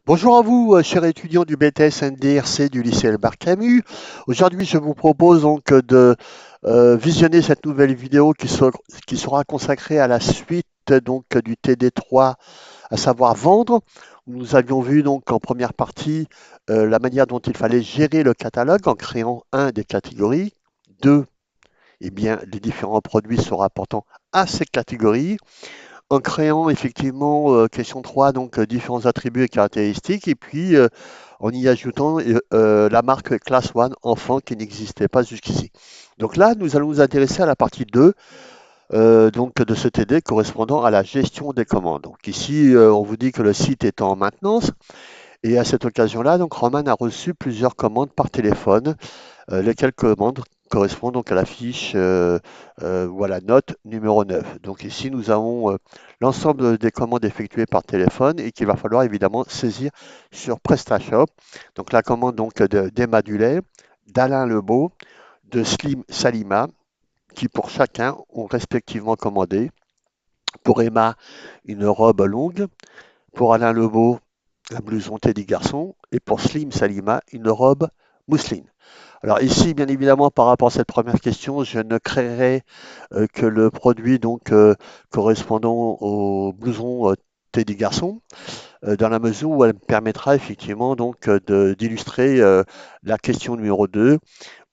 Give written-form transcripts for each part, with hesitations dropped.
Bonjour à vous, chers étudiants du BTS NDRC du lycée Albert Camus. Aujourd'hui, je vous propose donc de visionner cette nouvelle vidéo qui sera consacrée à la suite donc du TD3, à savoir vendre. Nous avions vu donc en première partie la manière dont il fallait gérer le catalogue en créant des catégories, deux, eh bien, les différents produits se rapportant à ces catégories en créant effectivement, question 3 donc différents attributs et caractéristiques et puis, en y ajoutant, la marque Class One enfant qui n'existait pas jusqu'ici. Donc là, nous allons nous intéresser à la partie 2 donc de ce TD correspondant à la gestion des commandes. Donc ici, on vous dit que le site est en maintenance et à cette occasion-là, donc Roman a reçu plusieurs commandes par téléphone, lesquelles commandes correspondent donc à la fiche voilà, note numéro 9. Donc ici, nous avons l'ensemble des commandes effectuées par téléphone et qu'il va falloir évidemment saisir sur PrestaShop. Donc la commande donc d'Emma Dulay, d'Alain Lebeau, de Slim Salima, qui pour chacun ont respectivement commandé. Pour Emma, une robe longue. Pour Alain Lebeau, un blouson Teddy Garçon. Et pour Slim Salima, une robe mousseline. Alors ici, bien évidemment, par rapport à cette première question, je ne créerai que le produit donc correspondant au blouson Teddy Garçon, dans la mesure où elle me permettra effectivement donc d'illustrer la question numéro 2,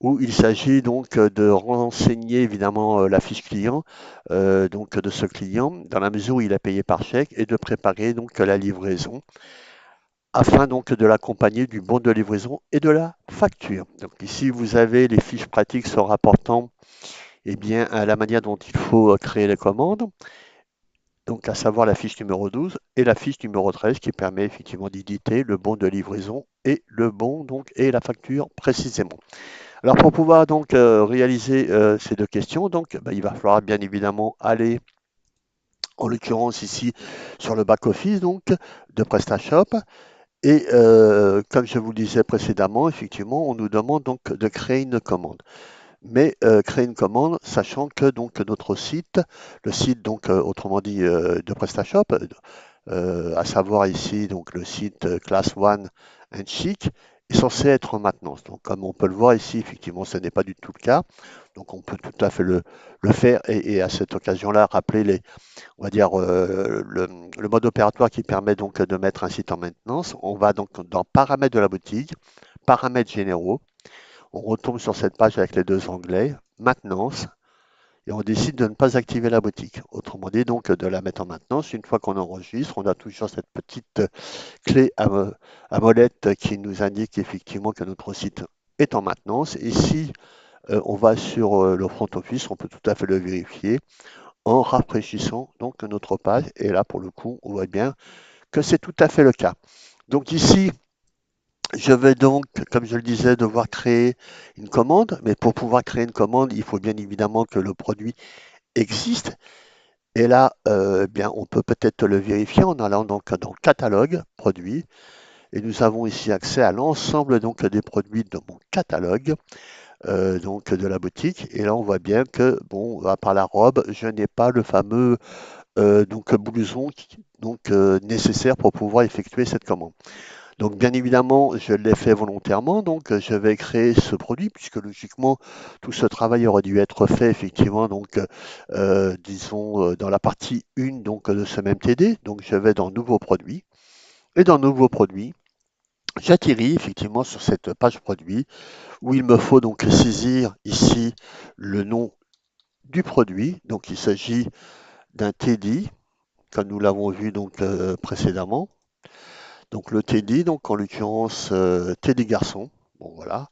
où il s'agit donc de renseigner évidemment la fiche client donc de ce client, dans la mesure où il a payé par chèque, et de préparer donc la livraison afin donc de l'accompagner du bon de livraison et de la facture. Donc ici, vous avez les fiches pratiques se rapportant eh bien, à la manière dont il faut créer les commandes, donc à savoir la fiche numéro 12 et la fiche numéro 13 qui permet effectivement d'éditer le bon de livraison et le bon donc et la facture précisément. Alors pour pouvoir donc réaliser ces deux questions, donc il va falloir bien évidemment aller en l'occurrence ici sur le back-office donc de PrestaShop. Et comme je vous le disais précédemment, effectivement, on nous demande donc de créer une commande. Mais créer une commande, sachant que donc notre site, le site donc autrement dit de PrestaShop, à savoir ici donc le site Class One and Chic, est censé être en maintenance. Donc comme on peut le voir ici, effectivement, ce n'est pas du tout le cas. Donc on peut tout à fait le faire et à cette occasion-là rappeler on va dire, le mode opératoire qui permet donc de mettre un site en maintenance. On va donc dans paramètres de la boutique, paramètres généraux. On retombe sur cette page avec les deux onglets, maintenance, et on décide de ne pas activer la boutique. Autrement dit, donc de la mettre en maintenance. Une fois qu'on enregistre, on a toujours cette petite clé à molette qui nous indique effectivement que notre site est en maintenance. Et si on va sur le front office, on peut tout à fait le vérifier en rafraîchissant donc notre page. Et là, pour le coup, on voit bien que c'est tout à fait le cas. Donc ici, je vais donc, comme je le disais, devoir créer une commande. Mais pour pouvoir créer une commande, il faut bien évidemment que le produit existe. Et là, bien, on peut peut-être le vérifier en allant donc dans Catalogue, Produits. Et nous avons ici accès à l'ensemble donc des produits de mon catalogue, donc de la boutique. Et là, on voit bien que, bon, à part la robe, je n'ai pas le fameux donc blouson donc, nécessaire pour pouvoir effectuer cette commande. Donc bien évidemment, je l'ai fait volontairement, donc je vais créer ce produit puisque logiquement tout ce travail aurait dû être fait effectivement donc disons dans la partie 1 donc de ce même TD. Donc je vais dans Nouveau produit et dans Nouveau produit, j'atterris effectivement sur cette page produit où il me faut donc saisir ici le nom du produit. Donc il s'agit d'un TD comme nous l'avons vu donc précédemment. Donc le Teddy, donc en l'occurrence Teddy Garçon. Bon voilà,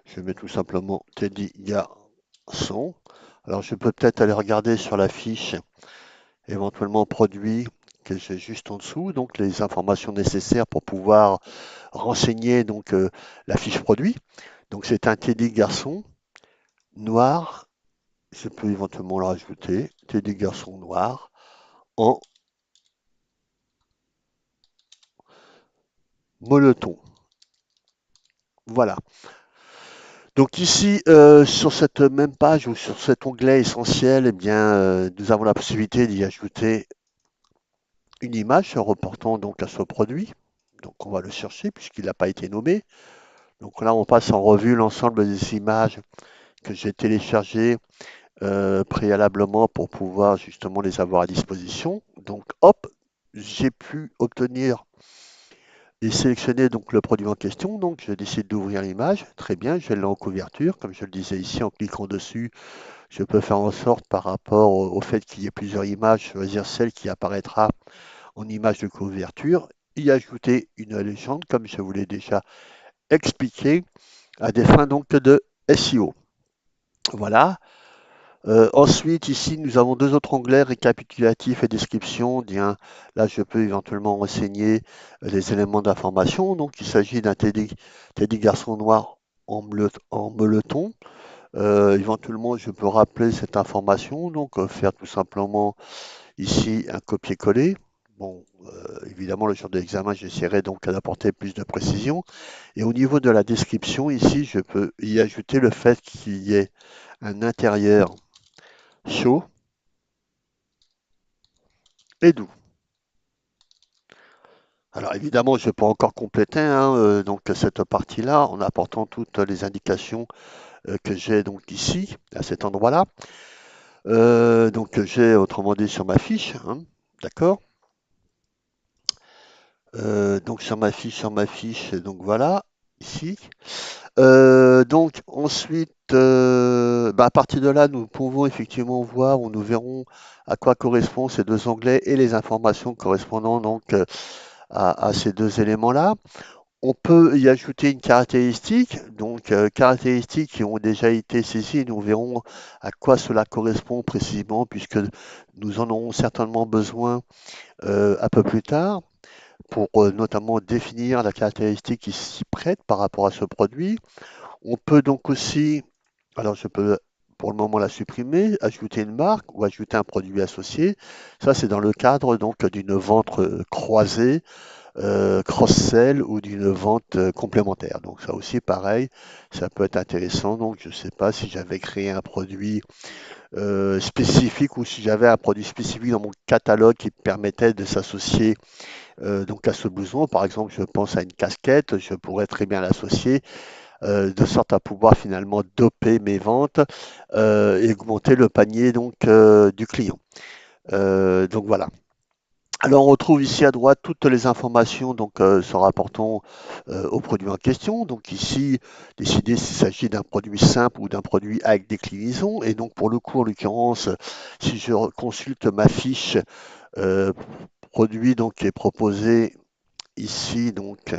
je mets tout simplement Teddy Garçon. Alors je peux peut-être aller regarder sur la fiche, éventuellement produit que j'ai juste en dessous, donc les informations nécessaires pour pouvoir renseigner donc la fiche produit. Donc c'est un Teddy Garçon noir. Je peux éventuellement le rajouter, Teddy Garçon noir en molleton. Voilà. Donc ici, sur cette même page ou sur cet onglet essentiel, eh bien, nous avons la possibilité d'y ajouter une image reportant donc à ce produit. Donc on va le chercher puisqu'il n'a pas été nommé. Donc là, on passe en revue l'ensemble des images que j'ai téléchargées préalablement pour pouvoir justement les avoir à disposition. Donc hop, j'ai pu obtenir et sélectionner donc le produit en question. Donc je décide d'ouvrir l'image. Très bien, je l'ai en couverture. Comme je le disais ici, en cliquant dessus, je peux faire en sorte par rapport au fait qu'il y ait plusieurs images, choisir celle qui apparaîtra en image de couverture, y ajouter une légende comme je vous l'ai déjà expliqué à des fins donc de SEO. Voilà. Ensuite, ici, nous avons deux autres onglets, récapitulatif et description. Bien, là, je peux éventuellement renseigner les éléments d'information. Donc, il s'agit d'un Teddy garçon noir en meuleton. Éventuellement, je peux rappeler cette information, donc faire tout simplement ici un copier-coller. Bon, évidemment, le jour de l'examen, j'essaierai donc d'apporter plus de précision. Et au niveau de la description, ici, je peux y ajouter le fait qu'il y ait un intérieur chaud et doux. Alors évidemment, je peux encore compléter donc cette partie-là en apportant toutes les indications que j'ai donc ici, à cet endroit-là. Donc j'ai autrement dit sur ma fiche, hein, d'accord? Donc sur ma fiche, donc voilà, ici. Donc ensuite, à partir de là, nous pouvons effectivement voir ou nous verrons à quoi correspondent ces deux onglets et les informations correspondant donc à ces deux éléments-là. On peut y ajouter une caractéristique, donc caractéristiques qui ont déjà été saisies, nous verrons à quoi cela correspond précisément, puisque nous en aurons certainement besoin un peu plus tard, pour notamment définir la caractéristique qui s'y prête par rapport à ce produit. On peut donc aussi, alors je peux pour le moment la supprimer, ajouter une marque ou ajouter un produit associé. Ça, c'est dans le cadre donc d'une vente croisée, cross-sell ou d'une vente complémentaire. Donc ça aussi, pareil, ça peut être intéressant. Donc je ne sais pas si j'avais créé un produit spécifique ou si j'avais un produit spécifique dans mon catalogue qui permettait de s'associer donc à ce blouson. Par exemple, je pense à une casquette, je pourrais très bien l'associer de sorte à pouvoir finalement doper mes ventes et augmenter le panier donc du client. Donc voilà. Alors on retrouve ici à droite toutes les informations donc se rapportant au produit en question. Donc ici, décider s'il s'agit d'un produit simple ou d'un produit avec déclinaison. Et donc pour le coup, en l'occurrence, si je consulte ma fiche euh, produit donc qui est proposé ici, donc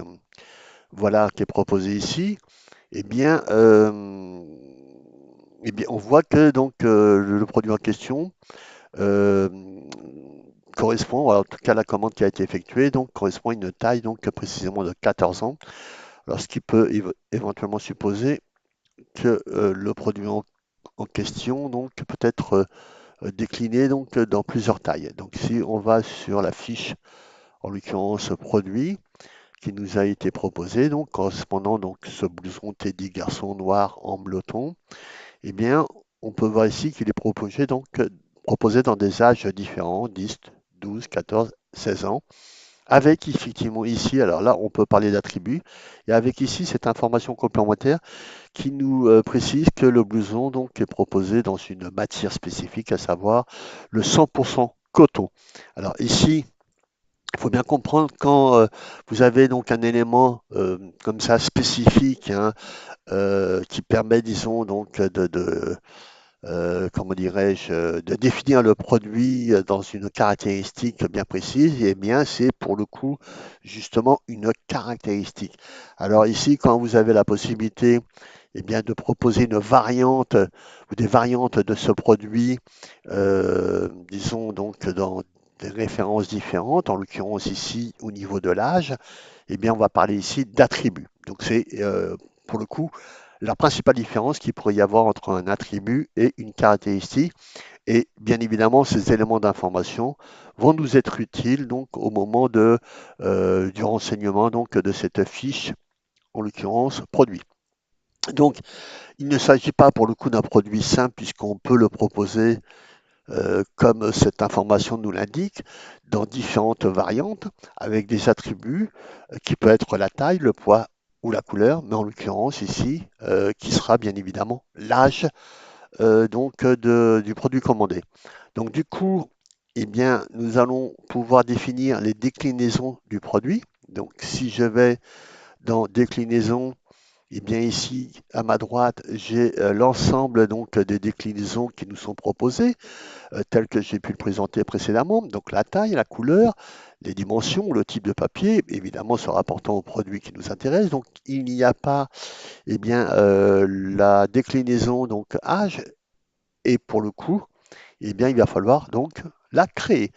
voilà qui est proposé ici, eh bien, on voit que donc le produit en question euh, correspond, alors, en tout cas la commande qui a été effectuée, donc correspond à une taille donc précisément de 14 ans. Alors, ce qui peut éventuellement supposer que le produit en question donc peut être décliné donc dans plusieurs tailles. Donc, si on va sur la fiche, en l'occurrence produit, qui nous a été proposé, donc correspondant donc ce blouson Teddy garçon noir en bleton, eh bien, on peut voir ici qu'il est proposé dans des âges différents, 10, 12, 14, 16 ans, avec effectivement ici, alors là, on peut parler d'attributs, et avec ici cette information complémentaire qui nous précise que le blouson donc est proposé dans une matière spécifique, à savoir le 100% coton. Alors ici, il faut bien comprendre quand vous avez donc un élément comme ça spécifique, hein, qui permet, disons, donc comment dirais-je, de définir le produit dans une caractéristique bien précise, et bien c'est pour le coup justement une caractéristique. Alors ici, quand vous avez la possibilité eh bien, de proposer une variante ou des variantes de ce produit, disons donc dans des références différentes, en l'occurrence ici au niveau de l'âge, eh bien on va parler ici d'attributs. Donc c'est pour le coup la principale différence qu'il pourrait y avoir entre un attribut et une caractéristique. Et bien évidemment, ces éléments d'information vont nous être utiles donc au moment du renseignement donc de cette fiche, en l'occurrence produit. Donc, il ne s'agit pas pour le coup d'un produit simple puisqu'on peut le proposer comme cette information nous l'indique, dans différentes variantes avec des attributs qui peuvent être la taille, le poids ou la couleur, mais en l'occurrence ici, qui sera bien évidemment l'âge du produit commandé. Donc du coup, eh bien, nous allons pouvoir définir les déclinaisons du produit. Donc si je vais dans déclinaison, eh bien ici à ma droite, j'ai l'ensemble donc des déclinaisons qui nous sont proposées, telles que j'ai pu le présenter précédemment. Donc la taille, la couleur, les dimensions, le type de papier, évidemment se rapportant au produit qui nous intéresse. Donc il n'y a pas eh bien, la déclinaison donc âge, et pour le coup, eh bien, il va falloir donc la créer.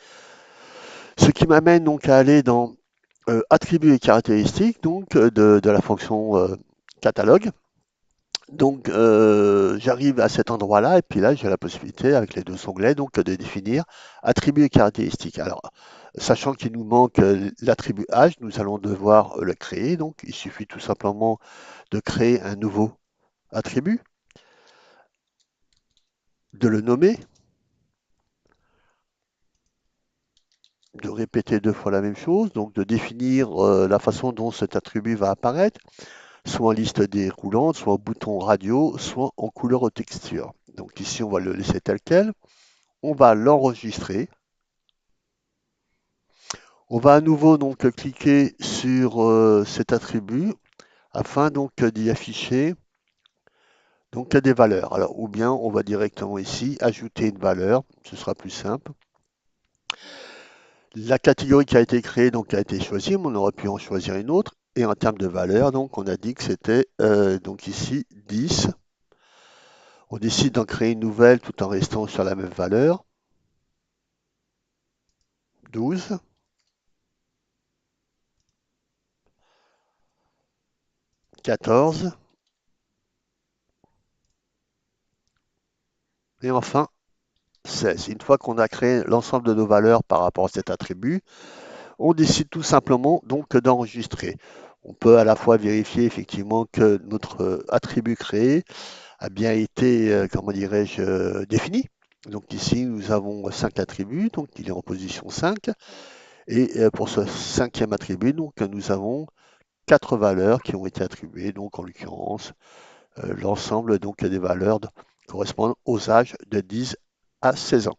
Ce qui m'amène donc à aller dans attributs et caractéristiques donc de la fonction catalogue. Donc j'arrive à cet endroit-là et puis là j'ai la possibilité avec les deux onglets donc de définir attributs et caractéristiques. Alors sachant qu'il nous manque l'attribut âge, nous allons devoir le créer. Donc il suffit tout simplement de créer un nouveau attribut, de le nommer, de répéter deux fois la même chose, donc de définir la façon dont cet attribut va apparaître, soit en liste déroulante, soit en bouton radio, soit en couleur ou texture. Donc ici, on va le laisser tel quel. On va l'enregistrer. On va à nouveau donc cliquer sur cet attribut afin donc d'y afficher donc des valeurs. Alors, ou bien on va directement ici ajouter une valeur, ce sera plus simple. La catégorie qui a été créée donc a été choisie, mais on aurait pu en choisir une autre. Et en termes de valeur, donc on a dit que c'était donc ici 10. On décide d'en créer une nouvelle tout en restant sur la même valeur. 12. 14. Et enfin 16. Une fois qu'on a créé l'ensemble de nos valeurs par rapport à cet attribut, on décide tout simplement donc d'enregistrer. On peut à la fois vérifier effectivement que notre attribut créé a bien été, comment dirais-je, défini. Donc ici, nous avons 5 attributs, donc il est en position 5. Et pour ce cinquième attribut, donc, nous avons 4 valeurs qui ont été attribuées, donc en l'occurrence, l'ensemble donc, des valeurs correspondent aux âges de 10 à 16 ans.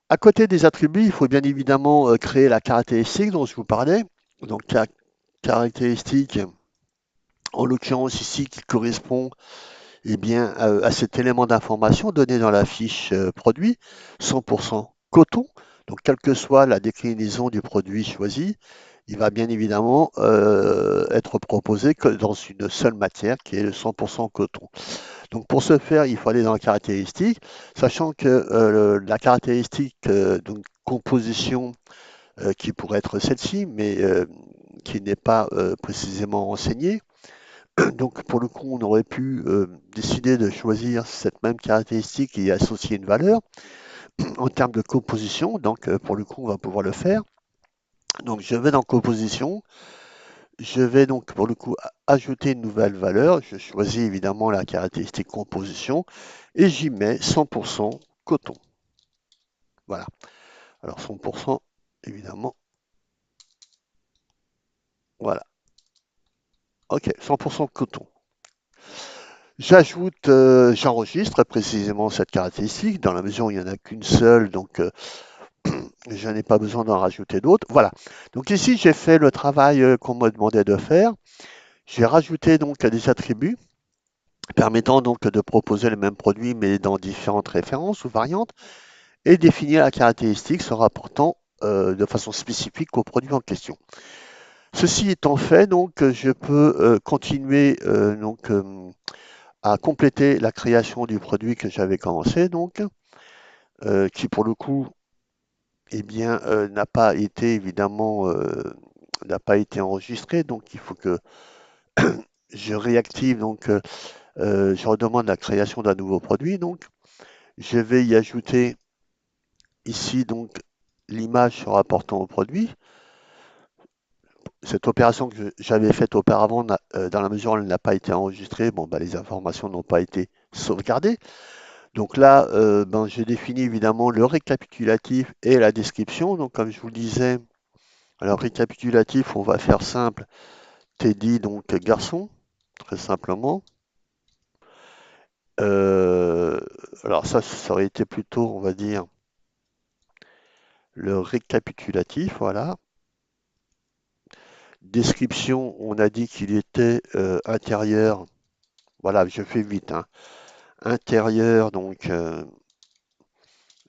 À côté des attributs, il faut bien évidemment créer la caractéristique dont je vous parlais. Donc la caractéristique, en l'occurrence ici, qui correspond eh bien, à cet élément d'information donné dans la fiche produit, 100% coton. Donc, quelle que soit la déclinaison du produit choisi, il va bien évidemment être proposé que dans une seule matière qui est le 100% coton. Donc, pour ce faire, il faut aller dans la caractéristique, sachant que la caractéristique donc, composition qui pourrait être celle-ci, mais qui n'est pas précisément enseignée. Donc pour le coup, on aurait pu décider de choisir cette même caractéristique et y associer une valeur en termes de composition. Donc pour le coup, on va pouvoir le faire. Donc je vais dans composition. Je vais donc pour le coup ajouter une nouvelle valeur. Je choisis évidemment la caractéristique composition et j'y mets 100% coton. Voilà. Alors 100% évidemment. Voilà. OK, 100% coton. J'ajoute, j'enregistre précisément cette caractéristique dans la mesure où il n'y en a qu'une seule, donc je n'ai pas besoin d'en rajouter d'autres. Voilà. Donc ici, j'ai fait le travail qu'on me demandait de faire. J'ai rajouté donc des attributs permettant donc de proposer le même produit mais dans différentes références ou variantes et définir la caractéristique se rapportant de façon spécifique au produit en question. Ceci étant fait, donc je peux continuer à compléter la création du produit que j'avais commencé, donc qui pour le coup eh bien, n'a pas été évidemment n'a pas été enregistré, donc il faut que je réactive, donc je redemande la création d'un nouveau produit. Donc, je vais y ajouter ici donc l'image se rapportant au produit. Cette opération que j'avais faite auparavant, dans la mesure où elle n'a pas été enregistrée, bon, bah, les informations n'ont pas été sauvegardées. Donc là, j'ai défini évidemment le récapitulatif et la description. Donc comme je vous le disais, alors récapitulatif, on va faire simple. Teddy, donc garçon, très simplement. Euh, alors ça aurait été plutôt, on va dire, le récapitulatif, voilà. Description, on a dit qu'il était intérieur. Voilà, je fais vite, hein. Intérieur,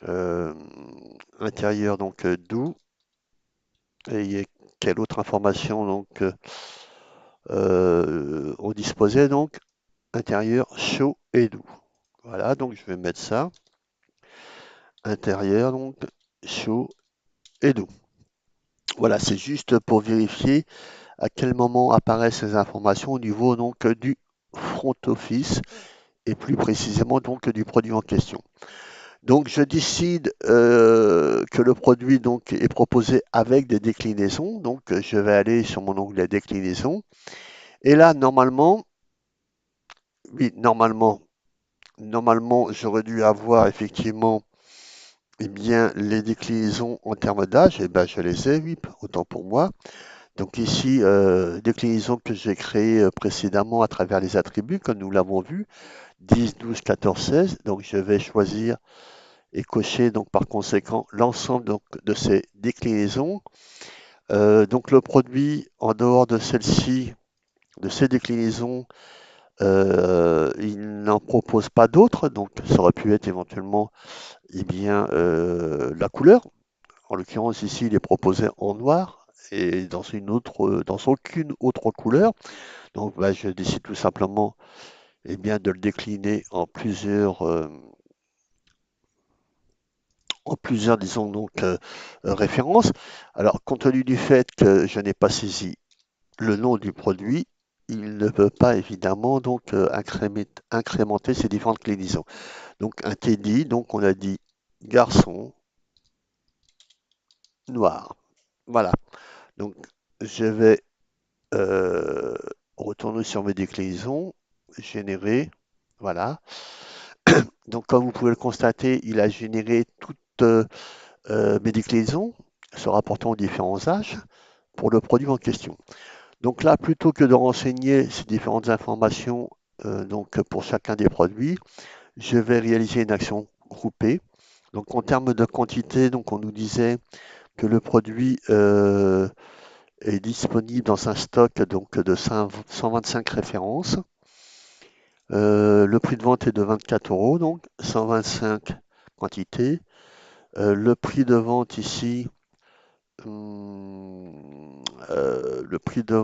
euh, intérieur, doux. Et il y a quelle autre information on disposait donc intérieur chaud et doux. Voilà, donc je vais mettre ça. Intérieur donc chaud et doux. Voilà, c'est juste pour vérifier à quel moment apparaissent ces informations au niveau donc du front office et plus précisément donc du produit en question. Donc je décide que le produit donc est proposé avec des déclinaisons. Donc je vais aller sur mon onglet déclinaison. Et là, normalement, oui, normalement, j'aurais dû avoir effectivement eh bien, les déclinaisons en termes d'âge. Et ben, je les ai, oui, autant pour moi. Donc ici, déclinaison que j'ai créée précédemment à travers les attributs, comme nous l'avons vu, 10, 12, 14, 16. Donc je vais choisir et cocher donc par conséquent l'ensemble de ces déclinaisons. Donc le produit, en dehors de celle-ci, de ces déclinaisons, il n'en propose pas d'autres. Donc ça aurait pu être éventuellement eh bien, la couleur. En l'occurrence ici, il est proposé en noir et dans aucune autre couleur. Donc je décide tout simplement eh bien, de le décliner en plusieurs, disons références. Alors, compte tenu du fait que je n'ai pas saisi le nom du produit, il ne peut pas évidemment incrémenter ces différentes clénisations. Donc, un Teddy, donc on a dit garçon noir. Voilà. Donc, je vais euh, retourner sur mes déclinaisons, générer. Voilà. Donc, comme vous pouvez le constater, il a généré toutes mes déclinaisons se rapportant aux différents âges pour le produit en question. Donc là, plutôt que de renseigner ces différentes informations pour chacun des produits, je vais réaliser une action groupée. Donc en termes de quantité, donc on nous disait que le produit est disponible dans un stock de 125 références. Le prix de vente est de 24 euros, donc 125 quantités. Le prix de vente ici, le prix de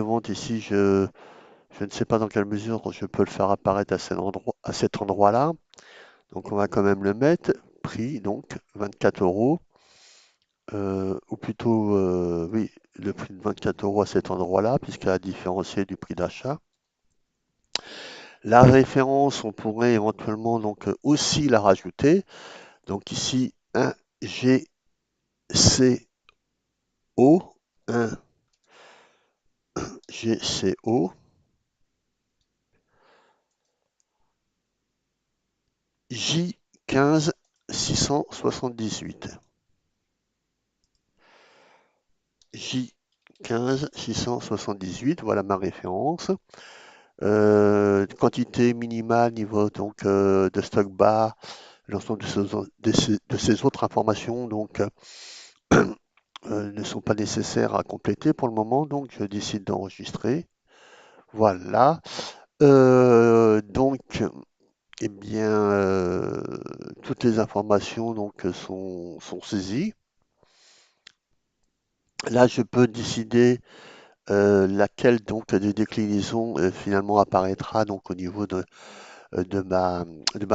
vente, ici, je ne sais pas dans quelle mesure je peux le faire apparaître à cet endroit-là. Donc on va quand même le mettre. Prix, donc 24 euros. Ou plutôt, oui, le prix de 24 euros à cet endroit-là, puisqu'il a différencié du prix d'achat. La référence, on pourrait éventuellement aussi la rajouter. Donc ici, un GCO, un GCO, J15 678. J15 678, voilà ma référence. Quantité minimale, niveau de stock bas, l'ensemble de ces autres informations ne sont pas nécessaires à compléter pour le moment, donc je décide d'enregistrer. Voilà. Donc, eh bien, toutes les informations sont saisies. Là, je peux décider laquelle des déclinaisons finalement apparaîtra au niveau de ma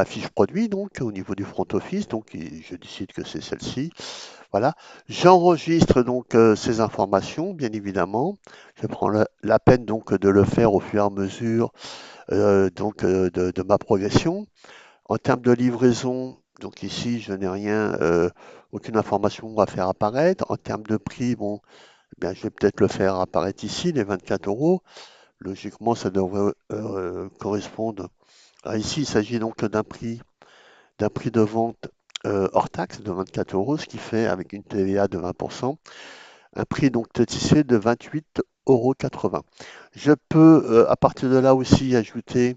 fiche produit, donc au niveau du front office. Donc, je décide que c'est celle-ci. Voilà. J'enregistre ces informations, bien évidemment. Je prends la peine de le faire au fur et à mesure de ma progression. En termes de livraison, donc ici, je n'ai rien, aucune information à faire apparaître. En termes de prix, bon, eh bien, je vais peut-être le faire apparaître ici, les 24 euros. Logiquement, ça devrait correspondre Alors ici, il s'agit donc d'un prix de vente hors taxe de 24 euros, ce qui fait, avec une TVA de 20%, un prix donc notifié de 28,80 euros. Je peux, à partir de là aussi, ajouter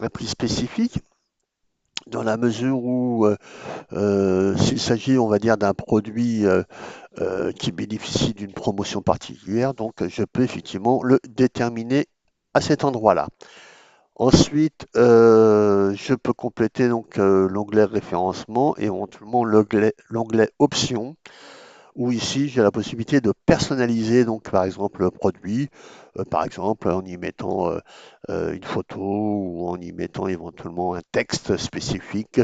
un prix spécifique dans la mesure où s'il s'agit, on va dire, d'un produit qui bénéficie d'une promotion particulière, donc je peux effectivement le déterminer à cet endroit-là. Ensuite, je peux compléter donc l'onglet référencement et éventuellement l'onglet options, où ici j'ai la possibilité de personnaliser donc par exemple le produit, par exemple en y mettant une photo ou en y mettant éventuellement un texte spécifique,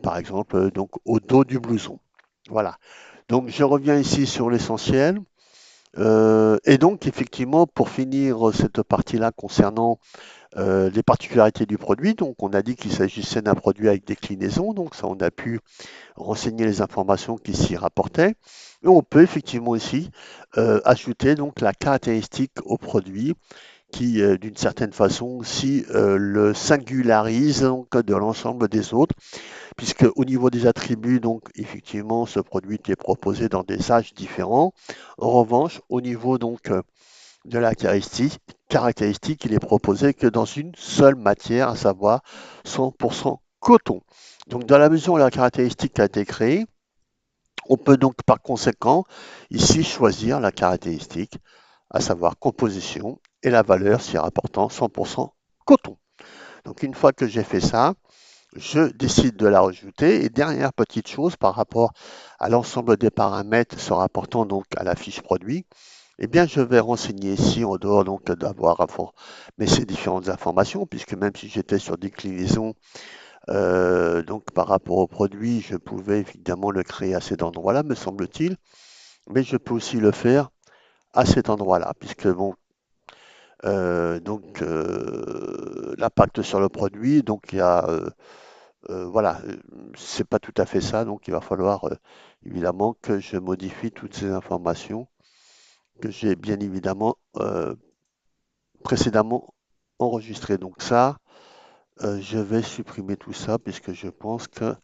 par exemple donc au dos du blouson. Voilà. Donc je reviens ici sur l'essentiel. Et donc effectivement pour finir cette partie-là concernant les particularités du produit, donc on a dit qu'il s'agissait d'un produit avec déclinaison, donc ça on a pu renseigner les informations qui s'y rapportaient. Et on peut effectivement aussi ajouter donc la caractéristique au produit qui, d'une certaine façon, aussi le singularise donc, de l'ensemble des autres, puisque au niveau des attributs, donc effectivement, ce produit est proposé dans des âges différents. En revanche, au niveau donc de la caractéristique, il est proposé que dans une seule matière, à savoir 100% coton. Donc, dans la mesure où la caractéristique a été créée, on peut donc par conséquent ici choisir la caractéristique, à savoir composition, et la valeur s'y rapportant 100% coton. Donc une fois que j'ai fait ça, je décide de la rajouter. Et dernière petite chose par rapport à l'ensemble des paramètres se rapportant donc à la fiche produit, eh bien je vais renseigner ici, en dehors donc d'avoir mais ces différentes informations, puisque même si j'étais sur déclinaison, donc par rapport au produit, je pouvais évidemment le créer à cet endroit-là, me semble-t-il, mais je peux aussi le faire à cet endroit-là, puisque bon, donc l'impact sur le produit, donc il y a voilà, c'est pas tout à fait ça, donc il va falloir évidemment que je modifie toutes ces informations que j'ai bien évidemment précédemment enregistrées. Donc ça, je vais supprimer tout ça puisque je pense que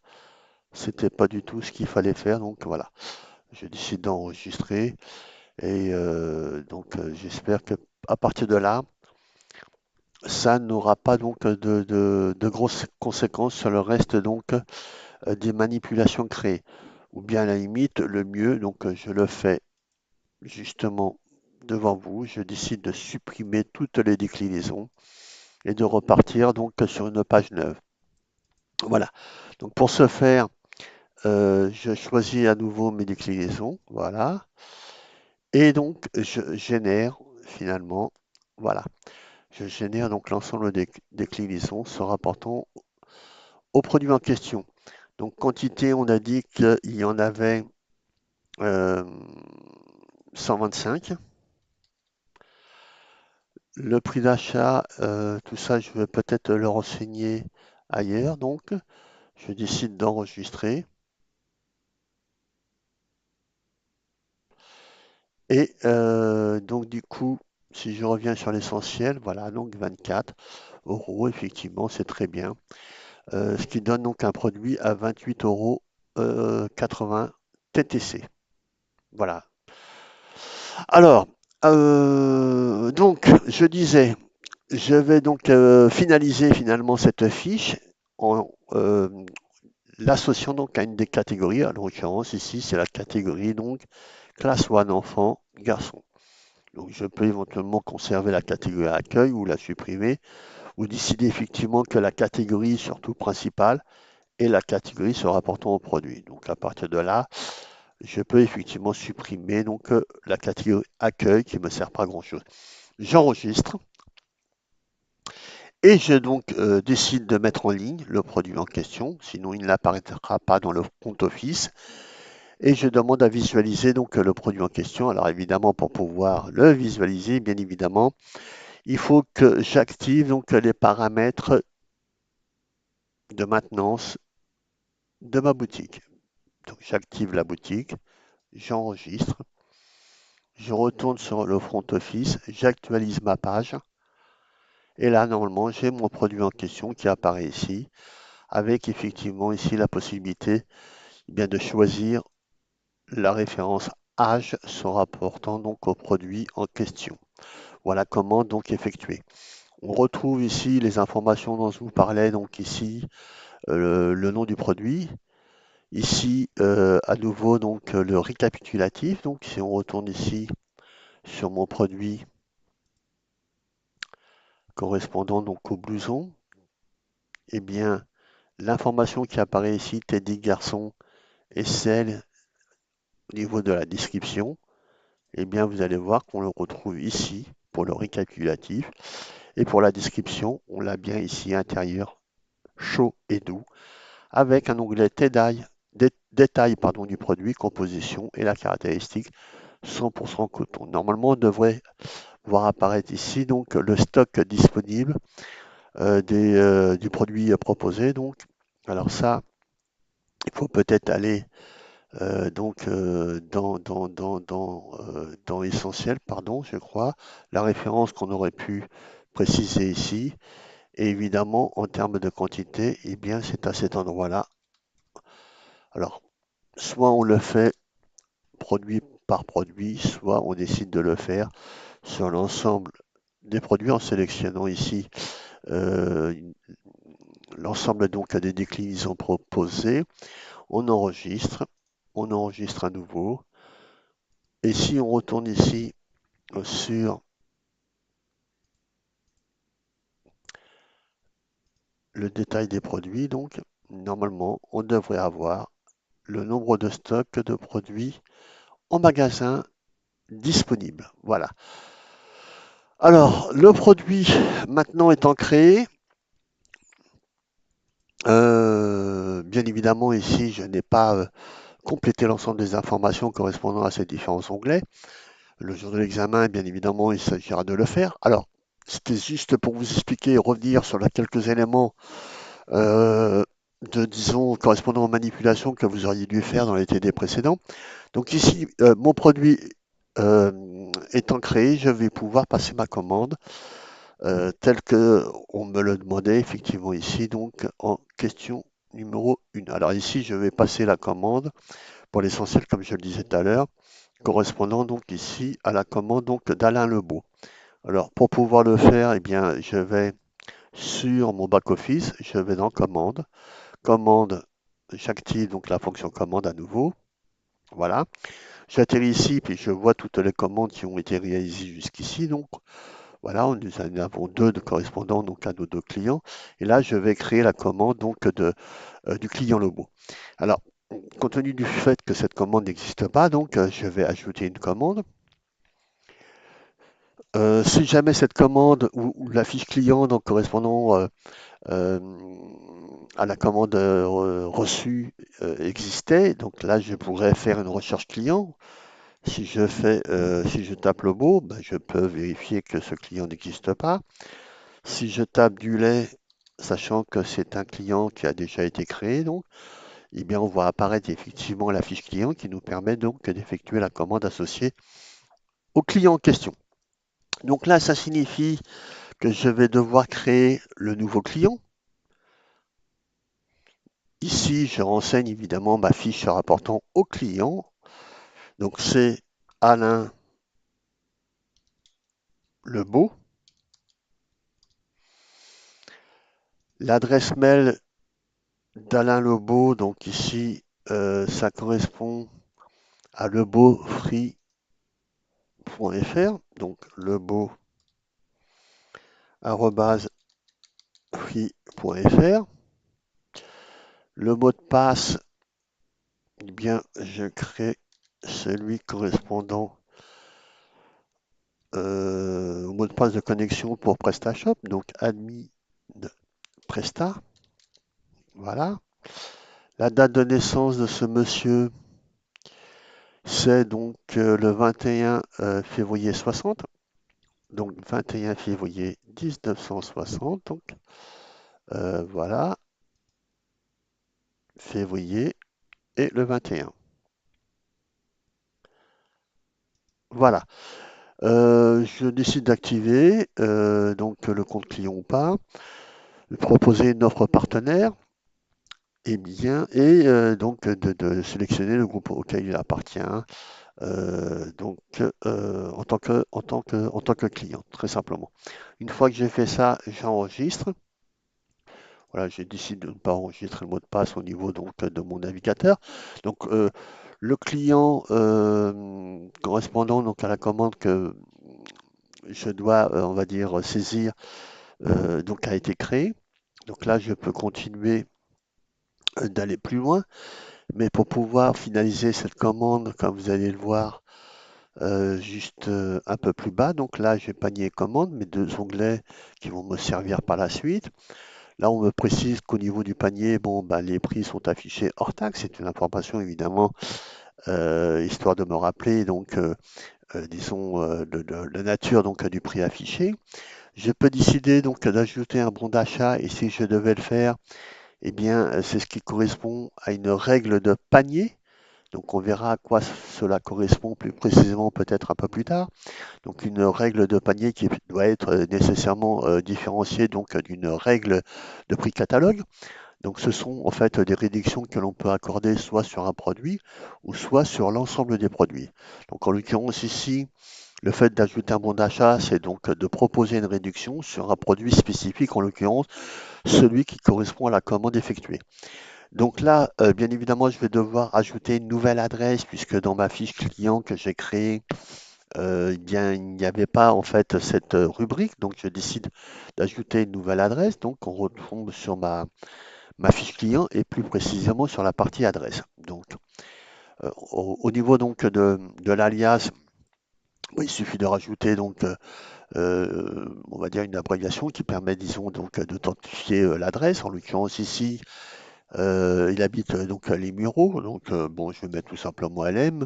c'était pas du tout ce qu'il fallait faire. Donc voilà, je décide d'enregistrer et donc j'espère que à partir de là, ça n'aura pas donc de grosses conséquences sur le reste donc des manipulations créées. Ou bien à la limite, le mieux, donc je le fais justement devant vous, je décide de supprimer toutes les déclinaisons et de repartir donc sur une page neuve. Voilà. Donc pour ce faire, je choisis à nouveau mes déclinaisons, voilà, et donc je génère finalement, voilà, je génère donc l'ensemble des déclinaisons se rapportant au produit en question. Donc quantité, on a dit qu'il y en avait 125. Le prix d'achat, tout ça, je vais peut-être le renseigner ailleurs. Donc, je décide d'enregistrer. Et donc, du coup, si je reviens sur l'essentiel, voilà, donc 24 euros, effectivement, c'est très bien. Ce qui donne donc un produit à 28,80 euros 80 TTC. Voilà. Alors, donc, je disais, je vais donc finaliser finalement cette fiche en l'associant donc à une des catégories. En l'occurrence, ici, c'est la catégorie donc classe 1 enfant, garçon. Donc, je peux éventuellement conserver la catégorie accueil ou la supprimer ou décider effectivement que la catégorie, surtout principale, est la catégorie se rapportant au produit. Donc, à partir de là, je peux effectivement supprimer donc la catégorie accueil qui ne me sert pas à grand chose. J'enregistre et je donc décide de mettre en ligne le produit en question, sinon il n'apparaîtra pas dans le compte Office. Et je demande à visualiser donc le produit en question. Alors évidemment, pour pouvoir le visualiser, bien évidemment, il faut que j'active donc les paramètres de maintenance de ma boutique. Donc j'active la boutique, j'enregistre, je retourne sur le front office, j'actualise ma page Et là, normalement, j'ai mon produit en question qui apparaît ici, avec effectivement ici la possibilité bien de choisir la référence âge se rapportant donc au produit en question. Voilà comment donc effectuer. On retrouve ici les informations dont je vous parlais, donc ici le nom du produit, ici à nouveau donc le récapitulatif. Donc si on retourne ici sur mon produit correspondant donc au blouson, eh bien l'information qui apparaît ici, Teddy Garçon, est celle au niveau de la description. Eh bien vous allez voir qu'on le retrouve ici pour le récapitulatif. Et pour la description, on l'a bien ici intérieur, chaud et doux, avec un onglet détail pardon, du produit, composition et la caractéristique 100% coton. Normalement, on devrait voir apparaître ici donc le stock disponible du produit proposé. Donc, alors ça, il faut peut-être aller dans Essentiel, pardon, je crois, la référence qu'on aurait pu préciser ici. Et évidemment, en termes de quantité, eh bien, c'est à cet endroit-là. Alors, soit on le fait produit par produit, soit on décide de le faire sur l'ensemble des produits en sélectionnant ici euh, l'ensemble donc des déclinaisons proposées. On enregistre à nouveau. Et si on retourne ici sur le détail des produits, donc normalement, on devrait avoir le nombre de stocks de produits en magasin disponible. Voilà. Alors, le produit maintenant étant créé, bien évidemment ici je n'ai pas complété l'ensemble des informations correspondant à ces différents onglets. Le jour de l'examen, bien évidemment, il s'agira de le faire. Alors, c'était juste pour vous expliquer et revenir sur quelques éléments euh, disons, correspondant aux manipulations que vous auriez dû faire dans les TD précédents. Donc ici, mon produit étant créé, je vais pouvoir passer ma commande tel que on me le demandait effectivement ici, donc en question numéro 1. Alors ici, je vais passer la commande pour l'essentiel, comme je le disais tout à l'heure, correspondant donc ici à la commande donc d'Alain Lebeau. Alors pour pouvoir le faire, eh bien, je vais sur mon back-office, je vais dans commande, commande, j'active donc la fonction commande à nouveau. Voilà. J'atterris ici, puis je vois toutes les commandes qui ont été réalisées jusqu'ici. Donc voilà, nous en avons deux de correspondants donc à nos deux clients. Et là, je vais créer la commande donc du client Lobo. Alors, compte tenu du fait que cette commande n'existe pas, donc je vais ajouter une commande. Si jamais cette commande ou la fiche client donc correspondant euh, à la commande reçue existait, donc là je pourrais faire une recherche client. Si je tape Lobo, ben, je peux vérifier que ce client n'existe pas. Si je tape du lait, sachant que c'est un client qui a déjà été créé, donc, eh bien, on voit apparaître effectivement la fiche client qui nous permet donc d'effectuer la commande associée au client en question. Donc là, ça signifie que je vais devoir créer le nouveau client. Ici, je renseigne évidemment ma fiche se rapportant au client. Donc c'est Alain Lebeau. L'adresse mail d'Alain Lebeau, donc ici, ça correspond à lebeaufree.fr. Donc lebeau@free.fr. Le mot de passe, eh bien, je crée celui correspondant au mot de passe de connexion pour PrestaShop, donc admin Presta. Voilà. La date de naissance de ce monsieur, c'est donc le 21 février 60. Donc 21 février 1960. Donc voilà, février et le 21. Voilà. Je décide d'activer donc le compte client ou pas, de proposer une offre partenaire, et bien, donc de sélectionner le groupe auquel il appartient, donc en tant que client, très simplement. Une fois que j'ai fait ça, j'enregistre. Voilà, j'ai décidé de ne pas enregistrer le mot de passe au niveau donc de mon navigateur. Donc le client correspondant donc à la commande que je dois, on va dire, saisir, donc a été créé. Donc là, je peux continuer d'aller plus loin, mais pour pouvoir finaliser cette commande, comme vous allez le voir, juste un peu plus bas. Donc là, j'ai panier et commande, mes deux onglets qui vont me servir par la suite. Là, on me précise qu'au niveau du panier, bon, bah, les prix sont affichés hors taxe. C'est une information évidemment, histoire de me rappeler donc, disons, la nature donc du prix affiché. Je peux décider donc d'ajouter un bon d'achat et si je devais le faire, eh bien, c'est ce qui correspond à une règle de panier. Donc, on verra à quoi cela correspond plus précisément peut-être un peu plus tard. Donc, une règle de panier qui doit être nécessairement différenciée donc d'une règle de prix catalogue. Donc, ce sont en fait des réductions que l'on peut accorder soit sur un produit ou soit sur l'ensemble des produits. Donc, en l'occurrence ici, le fait d'ajouter un bon d'achat, c'est donc de proposer une réduction sur un produit spécifique, en l'occurrence celui qui correspond à la commande effectuée. Donc là, bien évidemment, je vais devoir ajouter une nouvelle adresse puisque dans ma fiche client que j'ai créée, eh bien, il n'y avait pas en fait cette rubrique. Donc, je décide d'ajouter une nouvelle adresse. Donc, on retombe sur ma fiche client et plus précisément sur la partie adresse. Donc, au niveau donc de l'alias, il suffit de rajouter donc on va dire une abréviation qui permet, disons, donc d'authentifier l'adresse. En l'occurrence ici, il habite donc à les Mureaux, donc bon, je vais mettre tout simplement LM.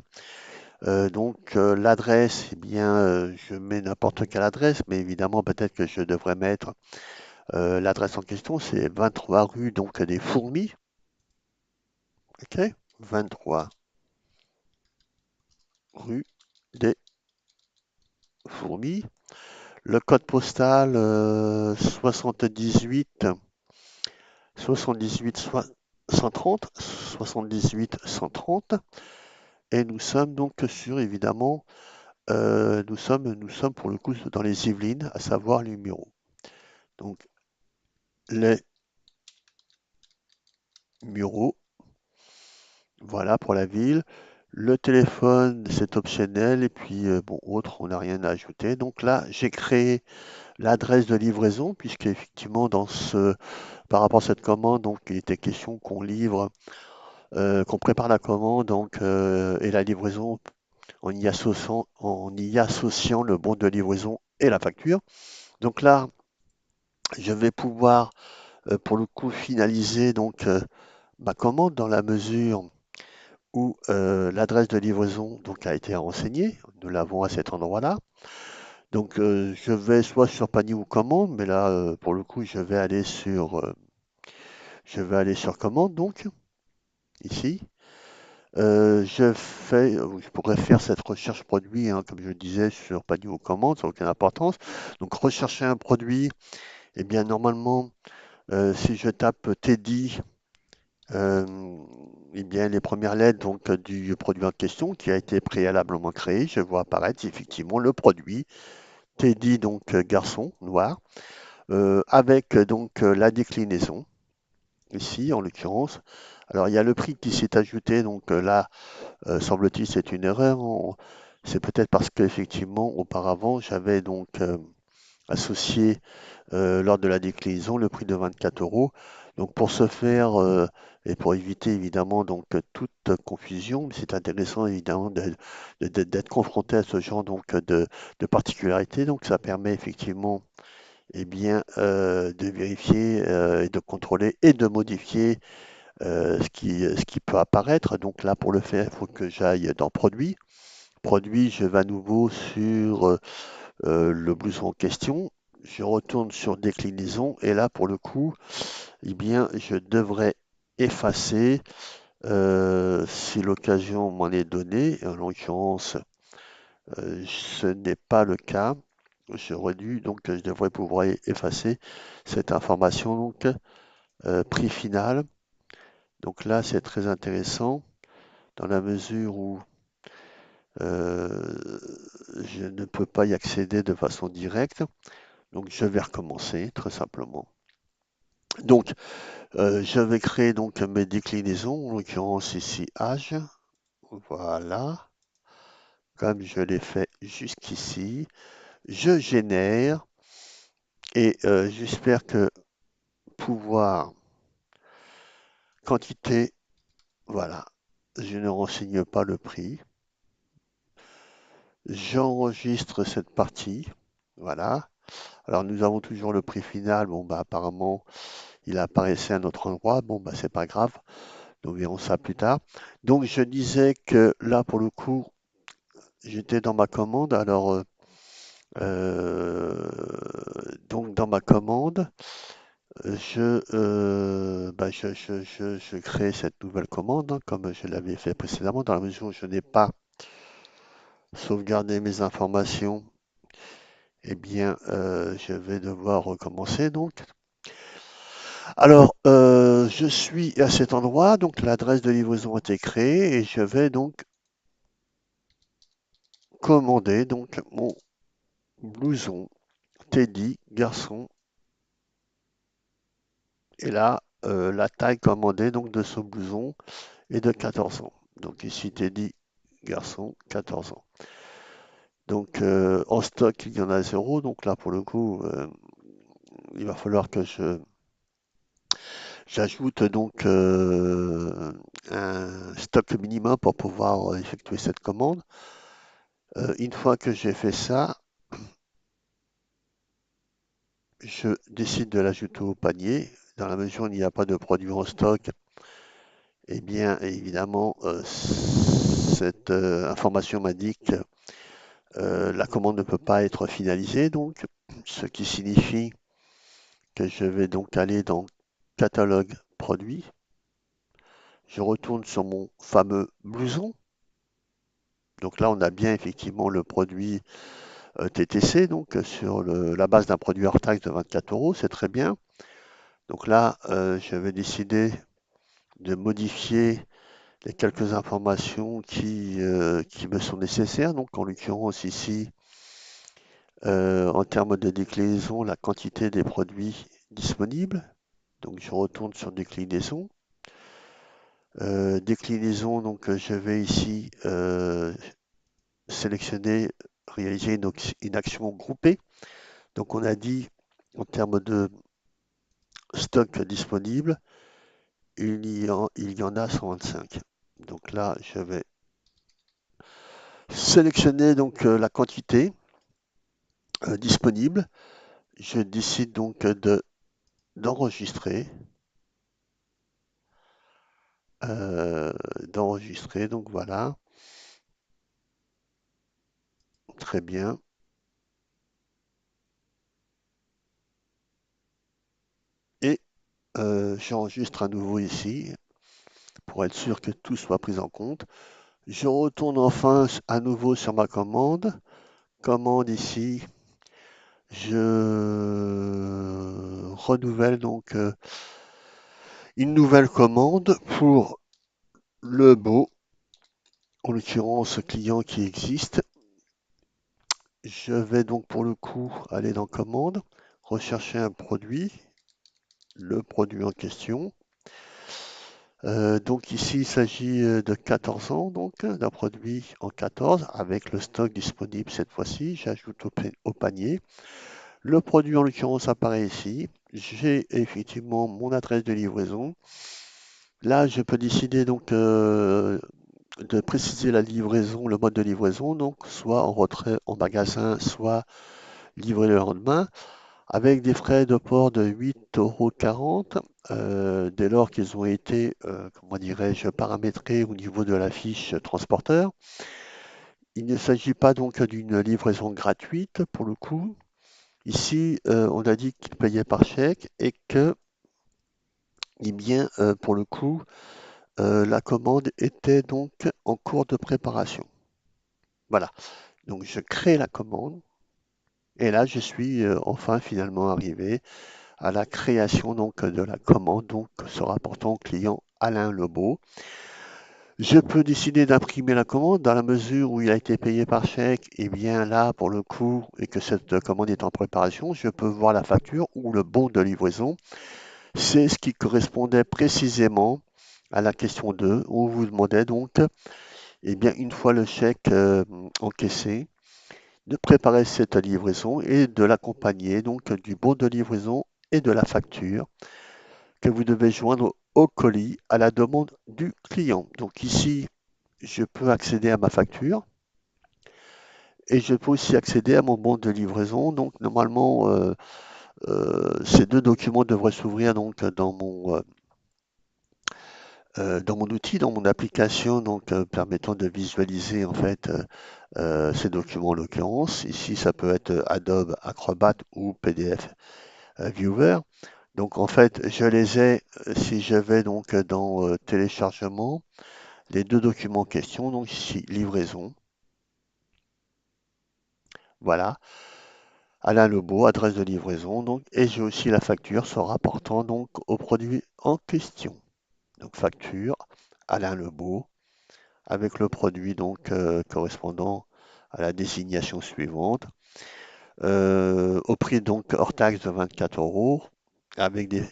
Donc l'adresse, eh bien, je mets n'importe quelle adresse, mais évidemment peut-être que je devrais mettre l'adresse en question, c'est 23 rue donc des Fourmis, ok? 23 rue des Fourmis. Le code postal 78 130, 78 130. Et nous sommes donc sur, évidemment, nous sommes pour le coup dans les Yvelines, à savoir les Mureaux. Donc, les Mureaux, voilà pour la ville. Le téléphone, c'est optionnel. Et puis, bon, autre, on n'a rien à ajouter. Donc là, j'ai créé l'adresse de livraison, puisque effectivement, par rapport à cette commande, donc, il était question qu'on livre, qu'on prépare la commande, donc, et la livraison en y associant le bon de livraison et la facture. Donc là, je vais pouvoir, pour le coup, finaliser donc ma commande dans la mesure où l'adresse de livraison donc a été renseignée. Nous l'avons à cet endroit-là. Donc je vais soit sur panier ou commande, mais là, pour le coup, je vais aller sur commande donc ici. Je pourrais faire cette recherche produit, hein, comme je le disais, sur panier ou commande, ça n'a aucune importance. Donc rechercher un produit, eh bien normalement, si je tape Teddy, euh, eh bien les premières lettres donc, du produit en question qui a été préalablement créé, je vois apparaître effectivement le produit Teddy, donc garçon noir, avec donc la déclinaison, ici en l'occurrence. Alors il y a le prix qui s'est ajouté, donc là, semble-t-il, c'est une erreur. C'est peut-être parce qu'effectivement, auparavant, j'avais donc associé lors de la déclinaison le prix de 24 euros. Donc pour ce faire et pour éviter évidemment donc toute confusion, c'est intéressant évidemment d'être confronté à ce genre donc de particularités. Donc ça permet effectivement eh bien, de vérifier et de contrôler et de modifier ce qui peut apparaître. Donc là, pour le faire, il faut que j'aille dans Produit. Produit, je vais à nouveau sur le blouson en question. Je retourne sur Déclinaison et là, pour le coup, eh bien, je devrais effacer si l'occasion m'en est donnée. En l'occurrence, Ce n'est pas le cas. J'aurais dû, donc je devrais pouvoir effacer cette information, donc prix final. Donc là, c'est très intéressant dans la mesure où euh, je ne peux pas y accéder de façon directe. Donc je vais recommencer très simplement. Donc je vais créer donc mes déclinaisons, en l'occurrence ici H. Voilà, comme je l'ai fait jusqu'ici. Je génère et j'espère que pouvoir quantité, voilà, je ne renseigne pas le prix. J'enregistre cette partie, voilà. Alors nous avons toujours le prix final. Bon bah apparemment il apparaissait à un autre endroit. Bon bah c'est pas grave. Nous verrons ça plus tard. Donc je disais que là pour le coup j'étais dans ma commande. Alors euh, donc dans ma commande je crée cette nouvelle commande hein, comme je l'avais fait précédemment dans la mesure où je n'ai pas sauvegardé mes informations. Eh bien je vais devoir recommencer donc. Alors, je suis à cet endroit, donc l'adresse de livraison a été créée et je vais donc commander donc mon blouson Teddy garçon. Et là, la taille commandée donc de ce blouson est de 14 ans. Donc ici Teddy garçon 14 ans. Donc en stock il y en a zéro. Donc là pour le coup, il va falloir que j'ajoute donc un stock minimum pour pouvoir effectuer cette commande. Une fois que j'ai fait ça, je décide de l'ajouter au panier. Dans la mesure où il n'y a pas de produit en stock, eh bien évidemment, cette information m'indique que la commande ne peut pas être finalisée, donc, ce qui signifie que je vais donc aller dans catalogue produit. Je retourne sur mon fameux blouson. Donc là, on a bien effectivement le produit TTC, donc sur la base d'un produit hors taxe de 24 euros, c'est très bien. Donc là, je vais décider de modifier les quelques informations qui me sont nécessaires. Donc en l'occurrence ici, en termes de déclinaison, la quantité des produits disponibles. Donc je retourne sur déclinaison. Déclinaison, donc je vais ici sélectionner, réaliser une action groupée. Donc on a dit en termes de stock disponible, il y en a 125. Donc là, je vais sélectionner donc la quantité disponible. Je décide donc d'enregistrer. euh, D'enregistrer, donc voilà, très bien. Et j'enregistre à nouveau ici pour être sûr que tout soit pris en compte. Je retourne enfin à nouveau sur ma commande. Commande ici. Je renouvelle donc une nouvelle commande pour le beau, en l'occurrence client qui existe. Je vais donc pour le coup aller dans commande, rechercher un produit, le produit en question. Donc ici il s'agit de 14 ans, donc d'un produit en 14 avec le stock disponible cette fois-ci. J'ajoute au panier. Le produit en l'occurrence apparaît ici. J'ai effectivement mon adresse de livraison. Là, je peux décider donc de préciser la livraison, le mode de livraison, donc soit en retrait en magasin, soit livré le lendemain, avec des frais de port de 8,40 € dès lors qu'ils ont été, comment dirais-je, paramétrés au niveau de la fiche transporteur. Il ne s'agit pas donc d'une livraison gratuite pour le coup. Ici, on a dit qu'il payait par chèque et que, eh bien, pour le coup, la commande était donc en cours de préparation. Voilà. Donc je crée la commande et là je suis enfin finalement arrivé à la création donc de la commande donc se rapportant au client Alain Lebeau. Je peux décider d'imprimer la commande dans la mesure où il a été payé par chèque, et bien là pour le coup et que cette commande est en préparation, je peux voir la facture ou le bon de livraison. C'est ce qui correspondait précisément à la question 2 où vous demandait donc, eh bien, une fois le chèque encaissé, de préparer cette livraison et de l'accompagner donc du bon de livraison et de la facture que vous devez joindre au colis à la demande du client. Donc ici, je peux accéder à ma facture et je peux aussi accéder à mon bon de livraison. Donc normalement, ces deux documents devraient s'ouvrir donc dans mon outil, dans mon application, donc permettant de visualiser en fait ces documents en l'occurrence. Ici, ça peut être Adobe Acrobat ou PDF Viewer. Donc en fait, je les ai, si je vais donc dans téléchargement, les deux documents en question, donc ici livraison, voilà, Alain Lebeau, adresse de livraison, donc, et j'ai aussi la facture se rapportant donc au produit en question. Donc facture, Alain Lebeau, avec le produit donc correspondant à la désignation suivante, au prix donc hors taxe de 24 euros, avec des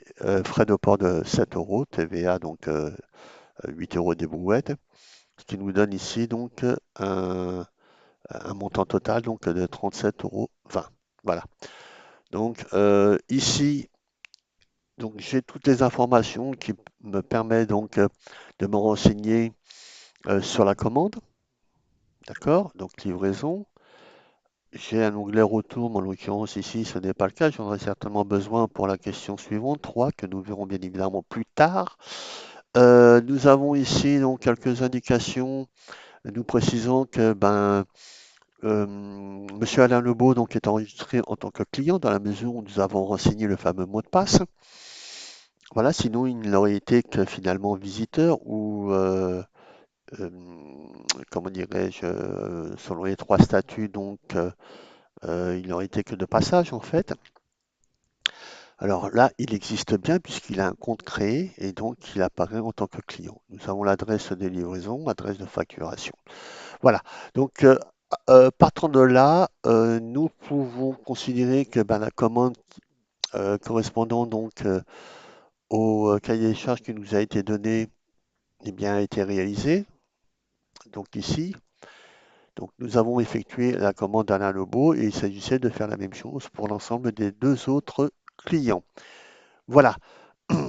frais de port de 7 euros, TVA donc 8 euros des brouettes, ce qui nous donne ici donc un montant total donc de 37,20 euros. Voilà. Donc ici, donc j'ai toutes les informations qui me permettent donc de me renseigner sur la commande. D'accord? Donc livraison. J'ai un onglet retour, mais en l'occurrence ici ce n'est pas le cas. J'en aurai certainement besoin pour la question suivante, 3, que nous verrons bien évidemment plus tard. Nous avons ici donc quelques indications nous précisant que Monsieur Alain Lebeau donc, est enregistré en tant que client dans la mesure où nous avons renseigné le fameux mot de passe. Voilà, sinon il n'aurait été que finalement visiteur ou, euh, comment dirais-je, selon les trois statuts, donc il n'aurait été que de passage en fait. Alors là, il existe bien puisqu'il a un compte créé et donc il apparaît en tant que client. Nous avons l'adresse des livraisons, adresse de facturation. Voilà. Donc, partant de là, nous pouvons considérer que la commande correspondant donc au cahier des charges qui nous a été donné, eh bien, a été réalisée. Donc ici, donc nous avons effectué la commande d'Alain Lebeau et il s'agissait de faire la même chose pour l'ensemble des deux autres clients. Voilà.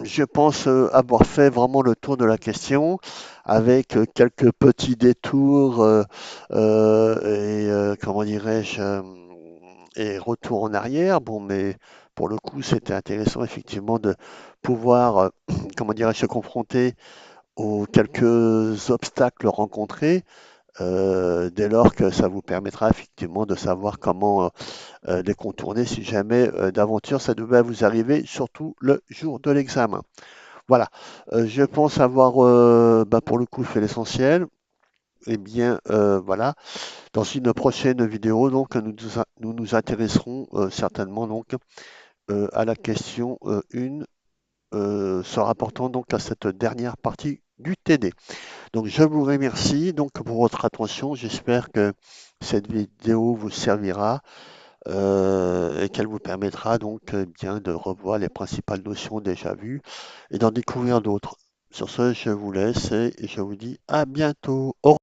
Je pense avoir fait vraiment le tour de la question avec quelques petits détours et comment dirais-je et retour en arrière. Bon, mais pour le coup, c'était intéressant effectivement de pouvoir, comment dirais-je, se confronter aux quelques obstacles rencontrés. Dès lors que ça vous permettra effectivement de savoir comment les contourner si jamais d'aventure ça devait vous arriver, surtout le jour de l'examen. Voilà, je pense avoir pour le coup fait l'essentiel. Eh bien, voilà, dans une prochaine vidéo, donc nous nous intéresserons certainement donc à la question 1 se rapportant donc à cette dernière partie du TD. Donc je vous remercie donc pour votre attention. J'espère que cette vidéo vous servira et qu'elle vous permettra donc bien de revoir les principales notions déjà vues et d'en découvrir d'autres. Sur ce, je vous laisse et je vous dis à bientôt. Au